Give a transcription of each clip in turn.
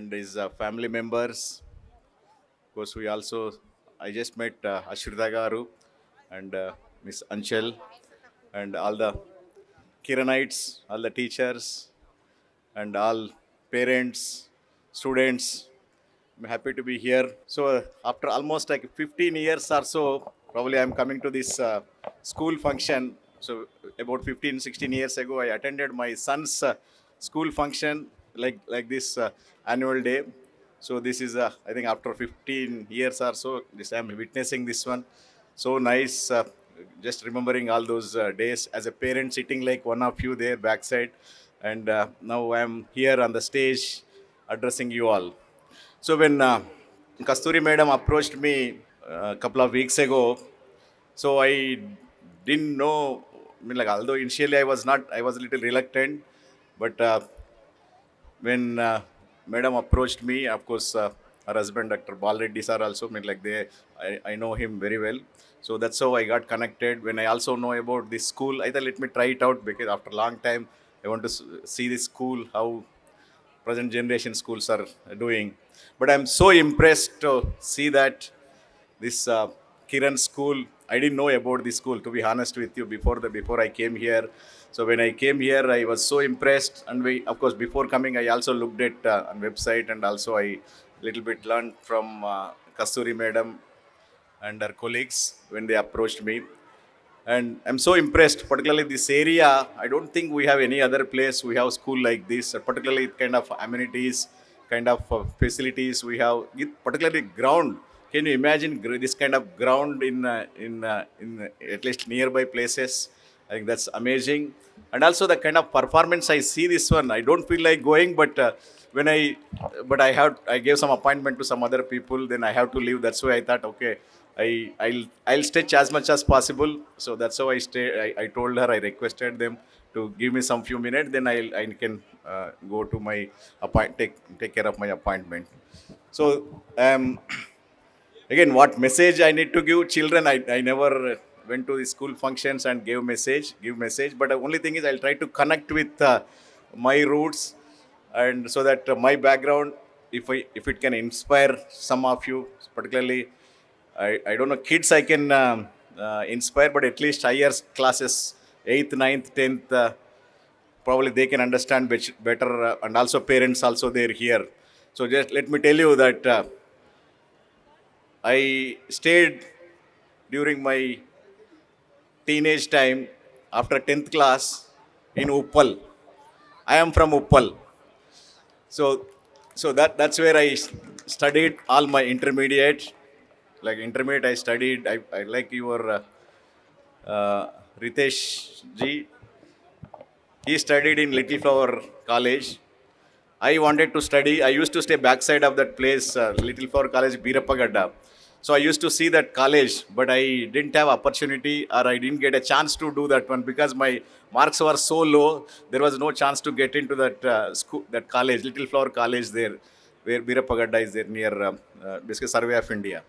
and his family members. Of course, I just met Ashrita Garu and Miss Anchal and all the Kiranites, all the teachers, and all parents, students. I'm happy to be here. So, after almost like 15 years or so, probably I'm coming to this school function. So, about 15, 16 years ago, I attended my son's school function like this annual day. So, this is, I think, after 15 years or so, this I'm witnessing this one. So nice. Just remembering all those days as a parent sitting like one of you there backside. And now I'm here on the stage addressing you all. So when Kasturi madam approached me a couple of weeks ago, so I didn't know. I mean, like although initially I was a little reluctant, but when madam approached me, of course, her husband, Dr. Balreddy sir, also, I mean, like I know him very well. So that's how I got connected. When I also know about this school, I thought let me try it out because after a long time, I want to see this school, how present generation schools are doing. But I'm so impressed to see that this Kiran school. I didn't know about this school, to be honest with you, before I came here. So when I came here, I was so impressed, and we, of course, before coming, I also looked at on website, and also I little bit learned from Kasturi madam and her colleagues when they approached me. And I'm so impressed, particularly this area. I don't think we have any other place we have school like this, particularly kind of amenities, kind of facilities we have, particularly ground. Can you imagine this kind of ground in at least nearby places? I think that's amazing. And also the kind of performance I see this one, I don't feel like going, but when I gave some appointment to some other people, then I have to leave. That's why I thought, okay, I'll stretch as much as possible. So that's how I stay. I told her, I requested them to give me some few minutes. Then I can go to my take care of my appointment. So again, what message I need to give children? I never went to the school functions and give message. But the only thing is, I'll try to connect with my roots, and so that my background, if it can inspire some of you, particularly I don't know, kids I can inspire, but at least higher classes, 8th, 9th, 10th, probably they can understand better, and also parents also they're here. So just let me tell you that I stayed during my teenage time after 10th class in Uppal. I am from Uppal. So, that's where I studied all my intermediate. Like intermediate, I studied. I like your Ritesh ji. He studied in Little Flower College. I wanted to study. I used to stay backside of that place, Little Flower College, Birapagadda. So I used to see that college, but I didn't have opportunity, or I didn't get a chance to do that one because my marks were so low. There was no chance to get into that school, that college, Little Flower College there, where Birapagadda is there near basically Survey of India.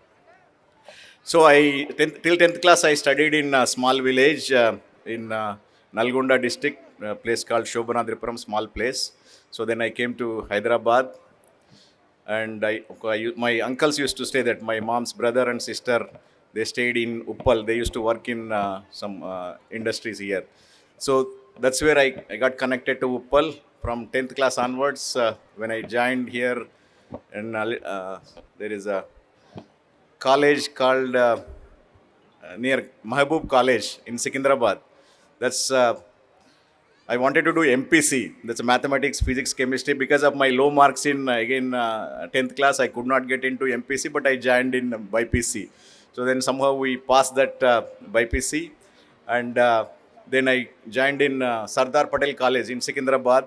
So till 10th class I studied in a small village in Nalgonda district, a place called Shobhanadripuram, small place. So then I came to Hyderabad, and my uncles used to stay that. My mom's brother and sister, they stayed in Uppal. They used to work in some industries here. So that's where I got connected to Uppal from 10th class onwards. When I joined here, and there is a college called near Mahbub College in Secunderabad. That's I wanted to do MPC. That's mathematics, physics, chemistry. Because of my low marks in again 10th class, I could not get into MPC, but I joined in BPC. So then somehow we passed that BPC, and then I joined in Sardar Patel College in Secunderabad.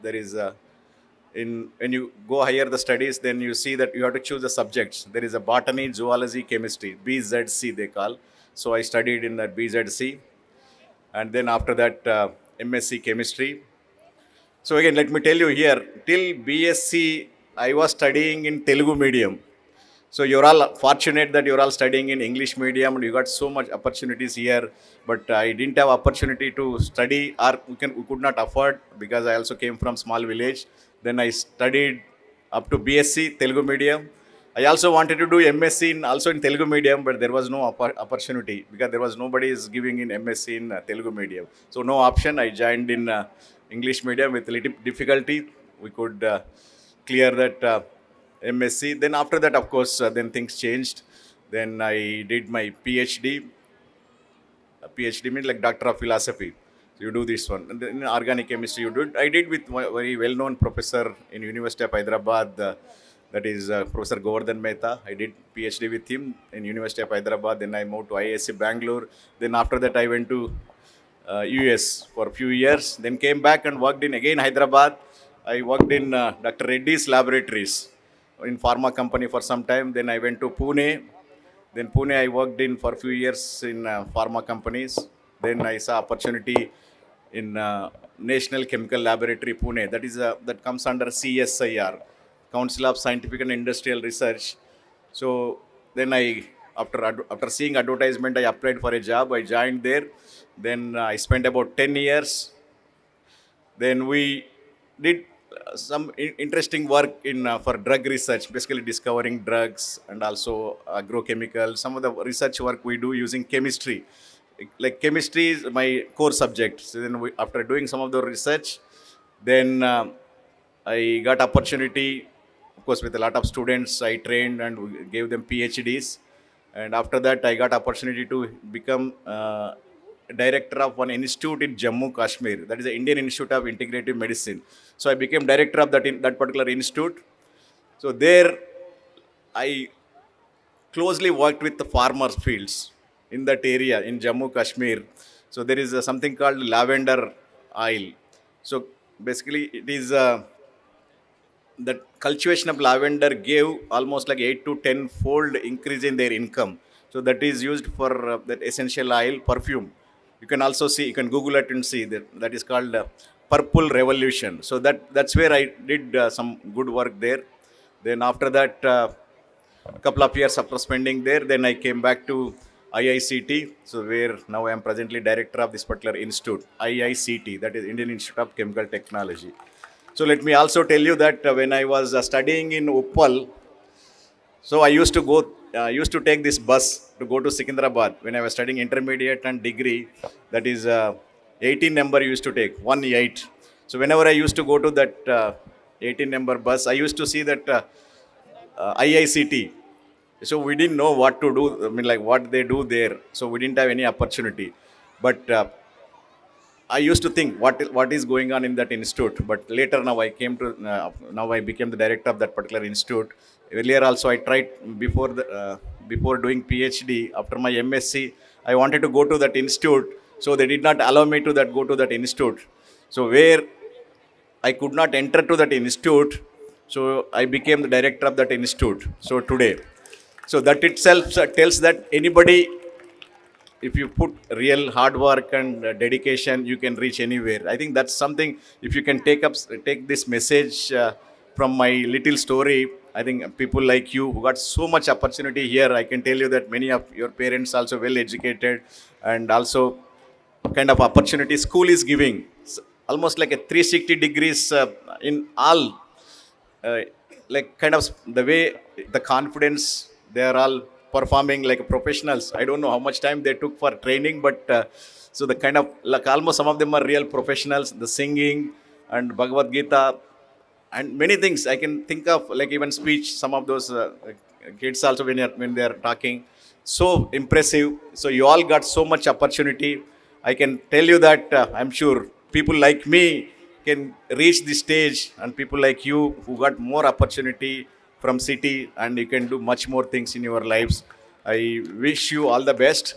There is in when you go higher the studies, then you see that you have to choose the subjects. There is a botany, zoology, chemistry, BZC they call. So I studied in that BZC, and then after that MSc chemistry. So again, let me tell you here, till BSc I was studying in Telugu medium. So you're all fortunate that you're all studying in English medium and you got so much opportunities here. But I didn't have opportunity to study, or we could not afford, because I also came from small village. Then I studied up to BSc Telugu medium. I also wanted to do MSc in also in Telugu medium, but there was no opportunity because there was nobody is giving in MSc in Telugu medium. So no option. I joined in English medium with little difficulty. We could clear that MSc. Then after that, of course, then things changed. Then I did my PhD. A PhD means like Doctor of Philosophy. So you do this one. And then in organic chemistry, you did. I did with a very well-known professor in University of Hyderabad. That is Professor Govardhan Mehta. I did PhD with him in University of Hyderabad. Then I moved to IISc Bangalore. Then after that, I went to US for a few years. Then came back and worked in again Hyderabad. I worked in Dr. Reddy's laboratories in pharma company for some time. Then I went to Pune. Then Pune, I worked in for a few years in pharma companies. Then I saw opportunity in National Chemical Laboratory Pune. That comes under CSIR, Council of Scientific and Industrial Research. So then after seeing advertisement, I applied for a job. I joined there. Then I spent about 10 years. Then we did some interesting work in for drug research, basically discovering drugs and also agrochemicals. Some of the research work we do using chemistry. Like chemistry is my core subject. So then after doing some of the research, then I got opportunity, of course, with a lot of students. I trained and we gave them PhDs. And after that, I got opportunity to become director of one institute in Jammu Kashmir. That is the Indian Institute of Integrative Medicine. So I became director of that particular institute. So there, I closely worked with the farmers fields in that area in Jammu Kashmir. So there is something called lavender oil. So basically, it is the cultivation of lavender gave almost like 8 to 10 fold increase in their income. So that is used for that essential oil perfume. You can also see, you can Google it and see that is called Purple Revolution. So that's where I did some good work there. Then after that, a couple of years after spending there, then I came back to IICT. So where now I am presently director of this particular institute, IICT, that is Indian Institute of Chemical Technology. So let me also tell you that when I was studying in Uppal, so I used to take this bus to go to Secunderabad when I was studying intermediate and degree. That is 18 number used to take, 1 8. So whenever I used to go to that 18 number bus, I used to see that IICT. So we didn't know what to do, I mean like what they do there. So we didn't have any opportunity. But I used to think what is going on in that institute, but later now I became the director of that particular institute. Earlier also I tried before doing PhD. After my MSc, I wanted to go to that institute, so they did not allow me to go to that institute. So where I could not enter to that institute, so I became the director of that institute. So today, so that itself tells that anybody, if you put real hard work and dedication, you can reach anywhere. I think that's something. If you can take this message from my little story, I think people like you who got so much opportunity here, I can tell you that many of your parents also well educated, and also kind of opportunity school is giving. Almost like a 360 degrees in all, uh, like kind of the way, the confidence, they are all performing like professionals. I don't know how much time they took for training, but so the kind of like almost some of them are real professionals. The singing and Bhagavad Gita and many things I can think of, like even speech, some of those kids also when they are talking, so impressive. So you all got so much opportunity. I can tell you that I'm sure people like me can reach this stage, and people like you who got more opportunity from city, and you can do much more things in your lives. I wish you all the best.